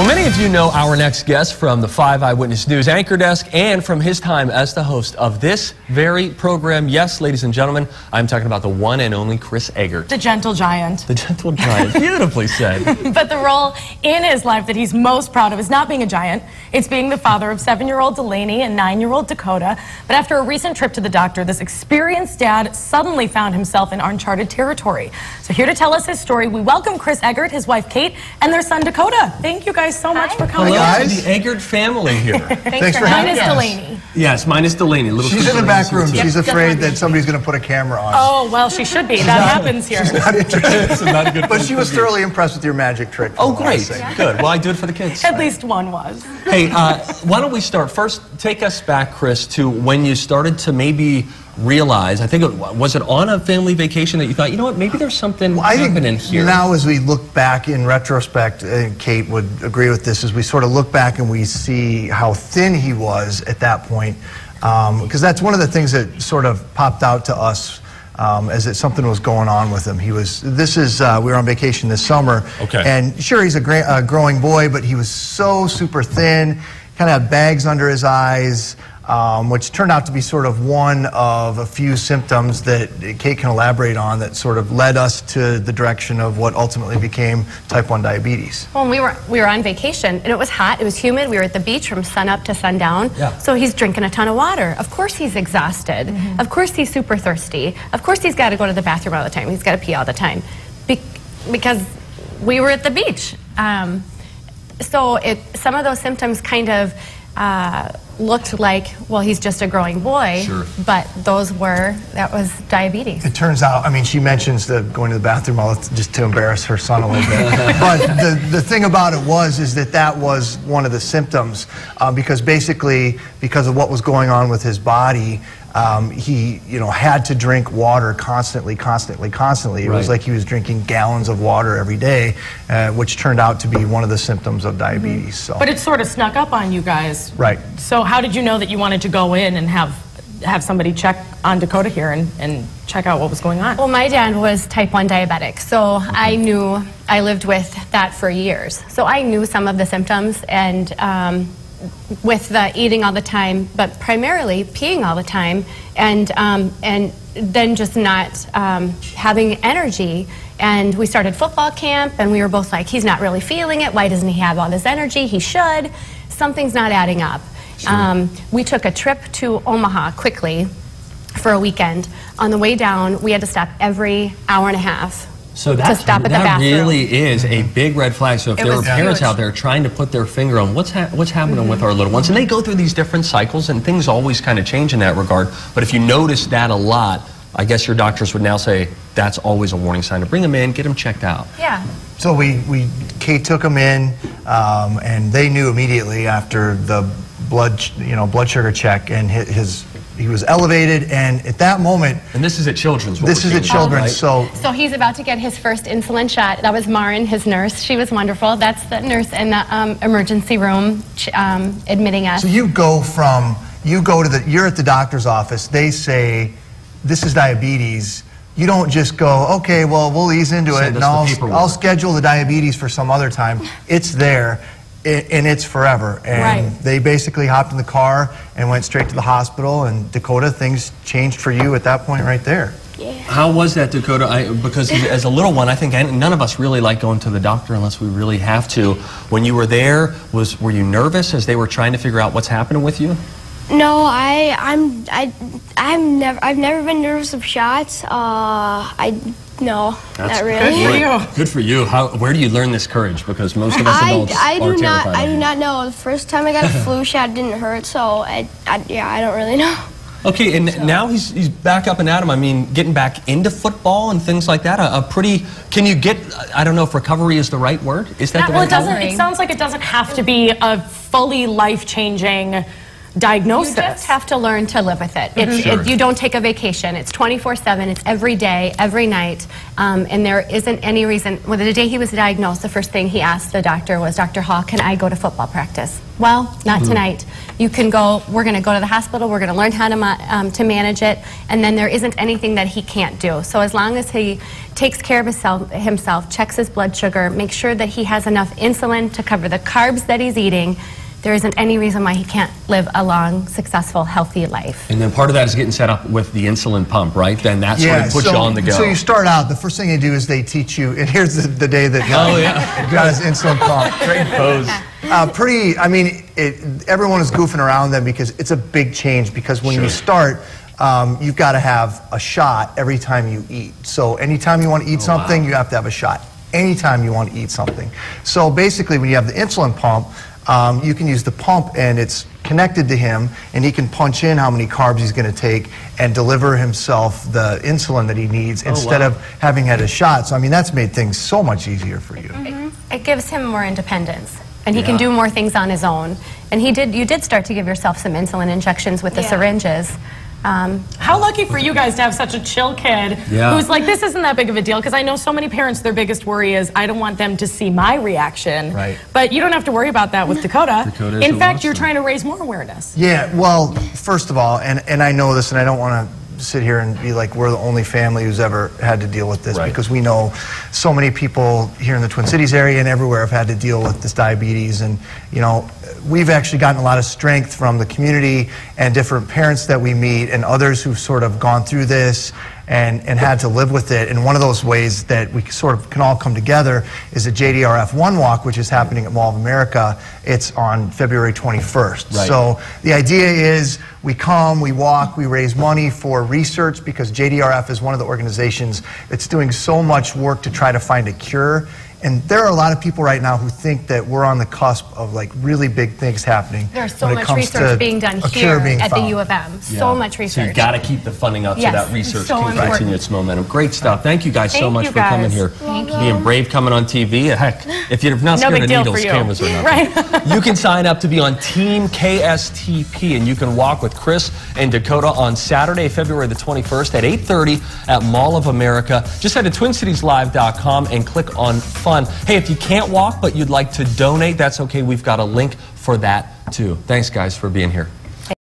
Well, many of you know our next guest from the 5 Eyewitness News anchor desk and from his time as the host of this very program. Yes, ladies and gentlemen, I'm talking about the one and only Chris Egert. The gentle giant. The gentle giant. Beautifully said. But the role in his life that he's most proud of is not being a giant. It's being the father of 7-year-old Delaney and 9-year-old Dakota. But after a recent trip to the doctor, this experienced dad suddenly found himself in uncharted territory. So here to tell us his story, we welcome Chris Egert, his wife Kate, and their son Dakota. Thank you guys so much for coming. Hello, guys. The Egert family here. Thanks for having us. Minus Delaney. Yes, minus Delaney. She's in the back room. She's afraid that somebody's going to put a camera on. Oh, well, she should be. That happens here. She's not interested. But she was thoroughly impressed with your magic trick. Oh, great. Good. Well, I do it for the kids. At least one was. Hey, why don't we start? First, take us back, Chris, to when you started to maybe realize, I think, was it on a family vacation that you thought, you know what, maybe there's something happening here? Now, as we look back in retrospect, and Kate would agree with this, as we sort of look back and we see how thin he was at that point, because that's one of the things that sort of popped out to us as that something was going on with him. He was, we were on vacation this summer, and sure, he's a growing boy, but he was so super thin, kind of had bags under his eyes, which turned out to be sort of one of a few symptoms that Kate can elaborate on that sort of led us to the direction of what ultimately became type 1 diabetes. Well, we were on vacation, and it was hot, it was humid, we were at the beach from sun up to sundown, so he's drinking a ton of water. Of course he's exhausted, of course he's super thirsty, of course he's got to go to the bathroom all the time, he's got to pee all the time, because we were at the beach. So some of those symptoms kind of looked like, well, he's just a growing boy, but that was diabetes. It turns out, I mean, she mentions going to the bathroom just to embarrass her son a little bit. But the thing about it is that was one of the symptoms, because basically, because of what was going on with his body, he, had to drink water constantly. It was like he was drinking gallons of water every day, which turned out to be one of the symptoms of diabetes. So. But it sort of snuck up on you guys. Right. So how did you know that you wanted to go in and have somebody check on Dakota here and check out what was going on? Well, my dad was type 1 diabetic, so I lived with that for years. So I knew some of the symptoms, and with the eating all the time, but primarily peeing all the time, and then just not having energy. And we started football camp, and we were both like, he's not really feeling it. Why doesn't he have all this energy? He should. Something's not adding up. We took a trip to Omaha quickly for a weekend. On the way down, we had to stop every hour and a half. So to stop at the bathroom. Really is a big red flag. So if there are parents out there trying to put their finger on what's happening with our little ones, and they go through these different cycles, and things always kind of change in that regard. But if you notice that a lot, I guess your doctors would now say that's always a warning sign to bring them in, get them checked out. Yeah. So Kate took him in, and they knew immediately after the blood sugar check, and he was elevated, and at that moment... And this is at Children's. This is at Children's, So he's about to get his first insulin shot. That was Marin, his nurse. She was wonderful. That's the nurse in the emergency room admitting us. So you're at the doctor's office, they say, this is diabetes. You don't just go, okay, well, we'll ease into it, and I'll schedule the diabetes for some other time. It's there. And it's forever. And they basically hopped in the car and went straight to the hospital. And Dakota, things changed for you at that point right there. Yeah. How was that, Dakota? Because as a little one, I think none of us really like going to the doctor unless we really have to. When you were there, were you nervous as they were trying to figure out what's happening with you? No, I've never been nervous of shots. No, not really. Good for you. Good for you. Where do you learn this courage? Because most of us adults are terrified. I do not know. The first time I got a flu shot didn't hurt, so I don't really know. Okay, and now he's back up and at him. I mean, getting back into football and things like that. Can you get? I don't know if recovery is the right word. Is that the right word? It sounds like it doesn't have to be a fully life-changing diagnosis. You just have to learn to live with it. You don't take a vacation. It's 24/7. It's every day, every night. And there isn't any reason. Well, the day he was diagnosed, the first thing he asked the doctor was, Dr. Hall, can I go to football practice? Well, not tonight. You can go. We're going to go to the hospital. We're going to learn how to manage it. And then there isn't anything that he can't do. So as long as he takes care of himself, checks his blood sugar, makes sure that he has enough insulin to cover the carbs that he's eating, there isn't any reason why he can't live a long, successful, healthy life. And then part of that is getting set up with the insulin pump, right? Then that's what puts you on the go. So you start out, the first thing they do is they teach you, and here's the day that got his insulin pump. Great pose. I mean, everyone is goofing around then because it's a big change, because when you start, you've got to have a shot every time you eat. So anytime you want to eat something, you have to have a shot. Anytime you want to eat something. So basically, when you have the insulin pump, you can use the pump, and it's connected to him, and he can punch in how many carbs he's going to take and deliver himself the insulin that he needs instead of having had a shot. So I mean, that's made things so much easier for you. It gives him more independence, and he can do more things on his own. And you did start to give yourself some insulin injections with the syringes. How lucky for you guys to have such a chill kid who's like, this isn't that big of a deal, because I know so many parents, their biggest worry is, I don't want them to see my reaction. Right. But you don't have to worry about that with Dakota. In fact, you're trying to raise more awareness. Yeah, well, first of all, and I know this, and I don't want to sit here and be like we're the only family who's ever had to deal with this, because we know so many people here in the Twin Cities area and everywhere have had to deal with this diabetes. And you know, we've actually gotten a lot of strength from the community and different parents that we meet and others who've sort of gone through this and had to live with it. And one of those ways that we sort of can all come together is the JDRF One Walk, which is happening at Mall of America. It's on February 21st. So the idea is we come, we walk, we raise money for research, because JDRF is one of the organizations that's doing so much work to try to find a cure. And there are a lot of people right now who think that we're on the cusp of like really big things happening. There's so much research being done here at the U of M. So much research. So you got to keep the funding up so that research can continue its momentum. Great stuff. Thank you guys so much for coming here. Being brave, coming on TV. Heck, if you're not scared of needles, cameras are nothing. You can sign up to be on Team KSTP, and you can walk with Chris and Dakota on Saturday, February the 21st at 8:30 at Mall of America. Just head to TwinCitiesLive.com and click on Fun. Hey, if you can't walk but you'd like to donate, that's okay. We've got a link for that too. Thanks, guys, for being here.